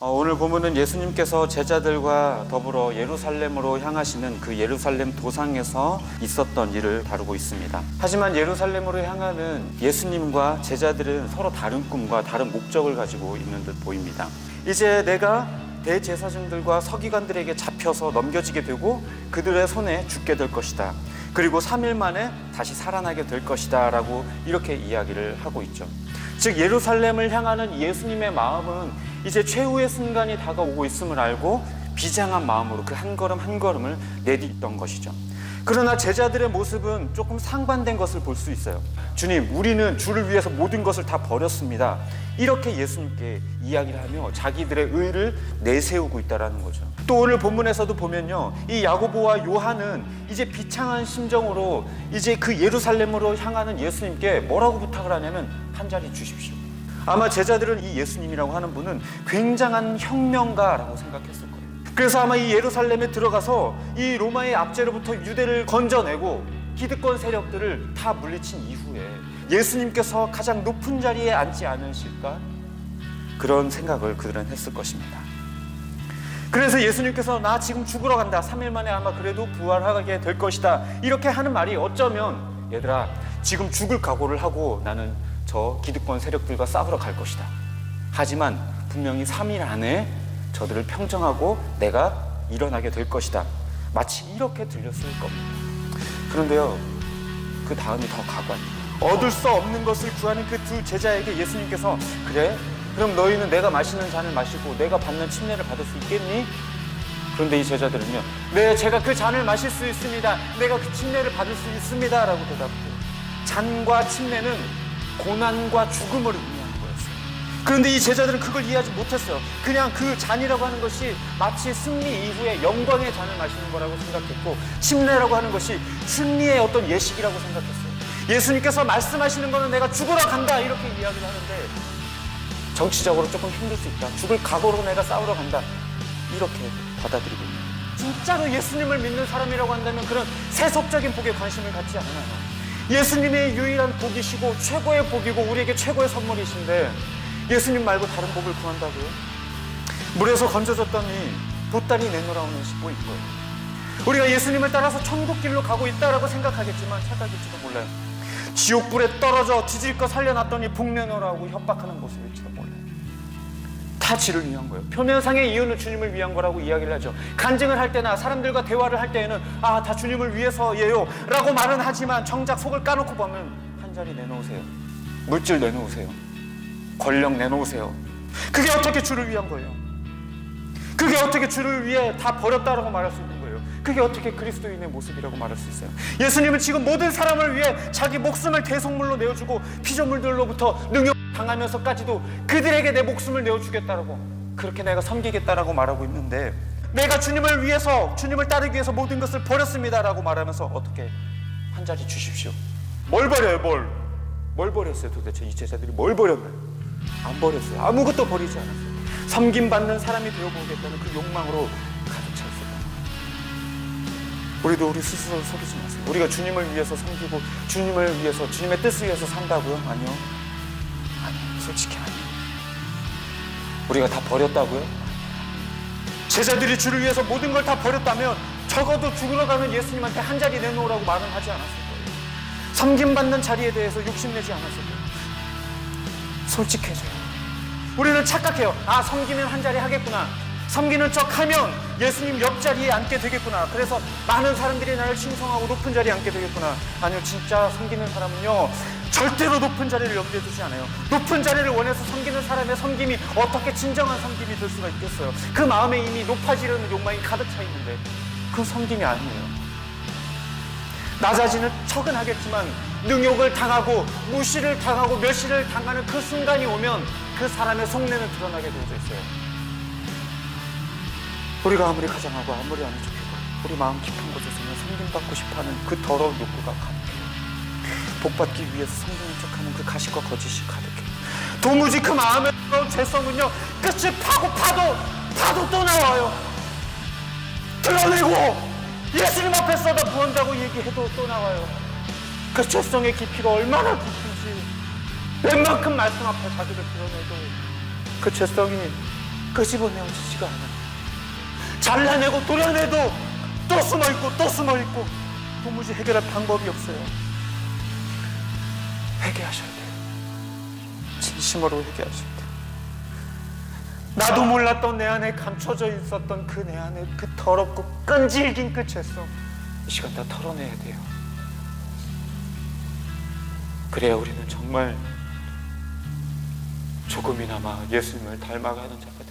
오늘 본문은 예수님께서 제자들과 더불어 예루살렘으로 향하시는 그 예루살렘 도상에서 있었던 일을 다루고 있습니다. 하지만 예루살렘으로 향하는 예수님과 제자들은 서로 다른 꿈과 다른 목적을 가지고 있는 듯 보입니다. 이제 내가 대제사장들과 서기관들에게 잡혀서 넘겨지게 되고 그들의 손에 죽게 될 것이다. 그리고 3일 만에 다시 살아나게 될 것이다 라고 이렇게 이야기를 하고 있죠. 즉 예루살렘을 향하는 예수님의 마음은 이제 최후의 순간이 다가오고 있음을 알고 비장한 마음으로 그 한 걸음 한 걸음을 내딛던 것이죠. 그러나 제자들의 모습은 조금 상반된 것을 볼 수 있어요. 주님, 우리는 주를 위해서 모든 것을 다 버렸습니다. 이렇게 예수님께 이야기를 하며 자기들의 의를 내세우고 있다는 거죠. 또 오늘 본문에서도 보면요, 이 야고보와 요한은 이제 비창한 심정으로 이제 그 예루살렘으로 향하는 예수님께 뭐라고 부탁을 하냐면 한 자리 주십시오. 아마 제자들은 이 예수님이라고 하는 분은 굉장한 혁명가라고 생각했을 거예요. 그래서 아마 이 예루살렘에 들어가서 이 로마의 압제로부터 유대를 건져내고 기득권 세력들을 다 물리친 이후에 예수님께서 가장 높은 자리에 앉지 않으실까? 그런 생각을 그들은 했을 것입니다. 그래서 예수님께서 나 지금 죽으러 간다. 3일 만에 아마 그래도 부활하게 될 것이다. 이렇게 하는 말이 어쩌면 얘들아, 지금 죽을 각오를 하고 나는 저 기득권 세력들과 싸우러 갈 것이다. 하지만 분명히 3일 안에 저들을 평정하고 내가 일어나게 될 것이다. 마치 이렇게 들렸을 겁니다. 그런데요, 그 다음이 더 가관이에요. 얻을 수 없는 것을 구하는 그 두 제자에게 예수님께서 그래? 그럼 너희는 내가 마시는 잔을 마시고 내가 받는 침례를 받을 수 있겠니? 그런데 이 제자들은요, 네, 제가 그 잔을 마실 수 있습니다. 내가 그 침례를 받을 수 있습니다. 라고 대답해요. 잔과 침례는 고난과 죽음을 의미하는 거였어요. 그런데 이 제자들은 그걸 이해하지 못했어요. 그냥 그 잔이라고 하는 것이 마치 승리 이후에 영광의 잔을 마시는 거라고 생각했고, 침례라고 하는 것이 승리의 어떤 예식이라고 생각했어요. 예수님께서 말씀하시는 거는 내가 죽으러 간다 이렇게 이야기를 하는데 정치적으로 조금 힘들 수 있다. 죽을 각오로 내가 싸우러 간다. 이렇게 받아들이고 있는 거예요. 진짜로 예수님을 믿는 사람이라고 한다면 그런 세속적인 복에 관심을 갖지 않아요. 예수님의 유일한 복이시고 최고의 복이고 우리에게 최고의 선물이신데 예수님 말고 다른 복을 구한다고요? 물에서 건져졌더니 보따리 내놓으라는 시보인 거예요. 우리가 예수님을 따라서 천국길로 가고 있다라고 생각하겠지만 착각일지도 몰라요. 지옥불에 떨어져 뒤질 거 살려놨더니 복 내놓으라고 협박하는 모습일지도 몰라요. 다 지를 위한 거예요. 표면상의 이유는 주님을 위한 거라고 이야기를 하죠. 간증을 할 때나 사람들과 대화를 할 때에는 다 주님을 위해서예요 라고 말은 하지만 정작 속을 까놓고 보면 한 자리 내놓으세요. 물질 내놓으세요. 권력 내놓으세요. 그게 어떻게 주를 위한 거예요? 그게 어떻게 주를 위해 다 버렸다라고 말할 수 있는 거예요? 그게 어떻게 그리스도인의 모습이라고 말할 수 있어요? 예수님은 지금 모든 사람을 위해 자기 목숨을 대속물로 내어주고 피조물들로부터 능욕 당하면서까지도 그들에게 내 목숨을 내어주겠다라고, 그렇게 내가 섬기겠다라고 말하고 있는데 내가 주님을 위해서, 주님을 따르기 위해서 모든 것을 버렸습니다라고 말하면서 어떻게 한 자리 주십시오. 뭘 버려요? 뭘 버렸어요? 도대체 이 제자들이 뭘 버렸나요? 안 버렸어요. 아무것도 버리지 않았어요. 섬김받는 사람이 되어보겠다는 그 욕망으로 가득 차 있었다. 우리도 우리 스스로를 속이지 마세요. 우리가 주님을 위해서 섬기고 주님을 위해서, 주님의 뜻을 위해서 산다고요? 아니요. 솔직히 아니에요. 우리가 다 버렸다고요? 제자들이 주를 위해서 모든 걸 다 버렸다면 적어도 죽으러 가는 예수님한테 한 자리 내놓으라고 말은 하지 않았을 거예요. 섬김받는 자리에 대해서 욕심내지 않았을 거예요. 솔직해져요. 우리는 착각해요. 섬기면 한 자리 하겠구나. 섬기는 척 하면 예수님 옆자리에 앉게 되겠구나. 그래서 많은 사람들이 나를 칭송하고 높은 자리에 앉게 되겠구나. 아니요, 진짜 섬기는 사람은요, 절대로 높은 자리를 염두에 두지 않아요. 높은 자리를 원해서 섬기는 사람의 섬김이 어떻게 진정한 섬김이 될 수가 있겠어요? 그 마음에 이미 높아지려는 욕망이 가득 차 있는데 그건 섬김이 아니에요. 낮아지는 척은 하겠지만 능욕을 당하고 무시를 당하고 멸시를 당하는 그 순간이 오면 그 사람의 속내는 드러나게 되어져 있어요. 우리가 아무리 가장하고 아무리 아는 척해도 우리 마음 깊은 곳에서는 섬김받고 싶어하는 그 더러운 욕구가 가득해요. 복받기 위해서 섬기는 척하는 그 가식과 거짓이 가득해요. 도무지 그 마음의 죄성은요, 끝을 파도 또 나와요. 드러내고 예수님 앞에 쏟아 부은다고 얘기해도 또 나와요. 그 죄성의 깊이가 얼마나 깊은지 웬만큼 말씀 앞에 자기를 드러내도 그 죄성이 끄집어내어지지가 않아요. 잘라내고 도려내도 또 숨어있고 또 숨어있고 도무지 해결할 방법이 없어요. 회개하셔야 돼요. 진심으로 회개하셔야 돼요. 나도 몰랐던 내 안에 감춰져 있었던 그 내 안에 그 더럽고 끈질긴 그 죄성, 이 시간 다 털어내야 돼요. 그래야 우리는 정말 조금이나마 예수님을 닮아가는 자가